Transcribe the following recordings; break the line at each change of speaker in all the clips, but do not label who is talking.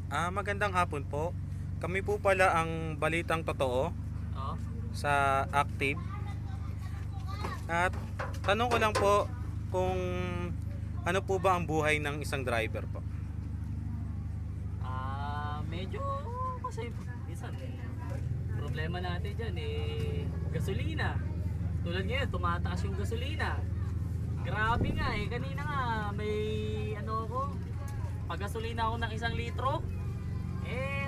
Magandang hapon po. Kami po pala ang Balitang Totoo
Oh.
sa Active. At tanong ko lang po kung ano po ba ang buhay ng isang driver po?
Medyo kasi minsan problema natin dyan gasolina. Tulad ngayon, tumataas yung gasolina. Grabe nga kanina nga may pag-gasolina ako ng 1 litro.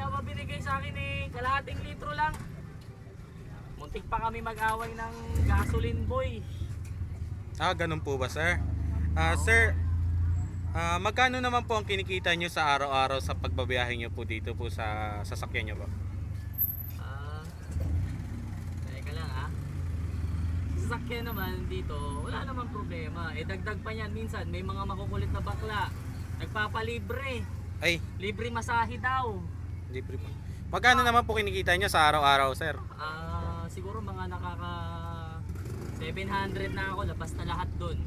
Ang mabinigay sa akin kalahating litro lang. Muntik pa kami mag-away ng gasoline boy.
Ganun po ba, sir? Sir, magkano naman po ang kinikita nyo sa araw-araw sa pagbabiyahe nyo po dito po sa sasakyan nyo po?
Teka lang Sa sasakyan naman dito, wala naman problema. Dagdag pa yan, minsan may mga makukulit na bakla. Nagpapalibre.
Ay,
Libre masahe daw.
libre po. Magkano naman po kinikita nyo sa araw-araw, sir?
Siguro mga nakaka 700 na ako, labas na lahat dun.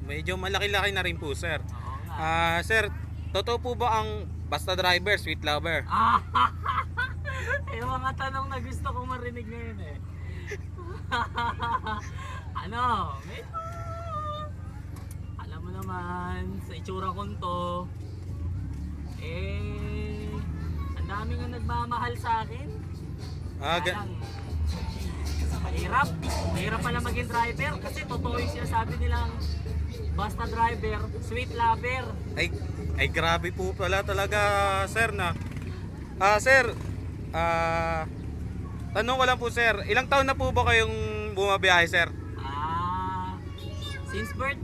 Medyo malaki-laki na rin po, sir.
Oo nga.
Sir, totoo po ba ang basta driver, sweet lover?
Yung mga tanong na gusto kong marinig ngayon medyo, alam mo naman, sa itsura kong to, ang dami nga nagmamahal sa akin. Kaya lang, mahirap pala maging driver kasi totoo yung sinasabi nilang basta driver, sweet lover.
Ay grabe po pala talaga, sir, na. Sir, tanong ko lang po, sir, ilang taon na po ba kayong bumabiyahe, sir?
Since birth.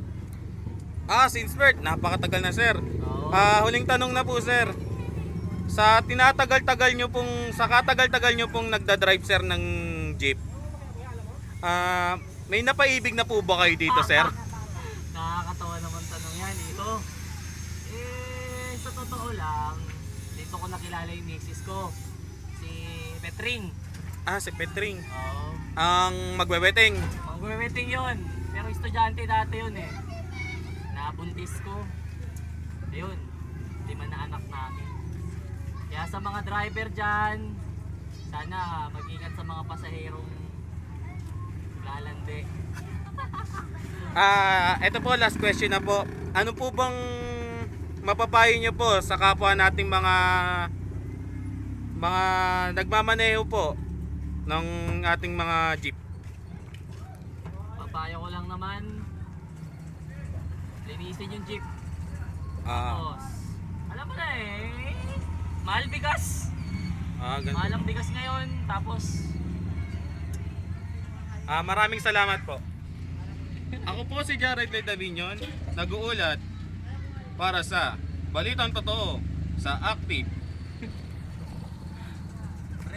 Since birth, napakatagal na, sir.
Oo.
Huling tanong na po, sir. Sa katagal-tagal nyo pong nagda-drive, sir, ng jeep, may napaibig na po ba kayo dito, sir?
Nakakatawa naman tanong yan ito. Sa totoo lang, dito ko nakilala yung misis ko, si Petring.
Si Petring.
Oo.
Ang magwe-wedding.
Magwe-wedding yun. Pero estudyante dati yun Nabuntis ko. Ayun, 5 na anak namin. Kaya sa mga driver dyan, sana mag-ingat sa mga pasaherong lalande.
Ito po, last question na po. Ano po bang mapapayo nyo po sa kapwa nating mga nagmamaneho po ng ating mga jeep?
Papayo ko lang naman, linisin yung jeep. Tapos, alam mo na mahal bigas.
Ganun.
Mahal ang bigas ngayon. Tapos,
maraming salamat po. Ako po si Jared Davignon, nag-uulat para sa Balitang Totoo sa Active.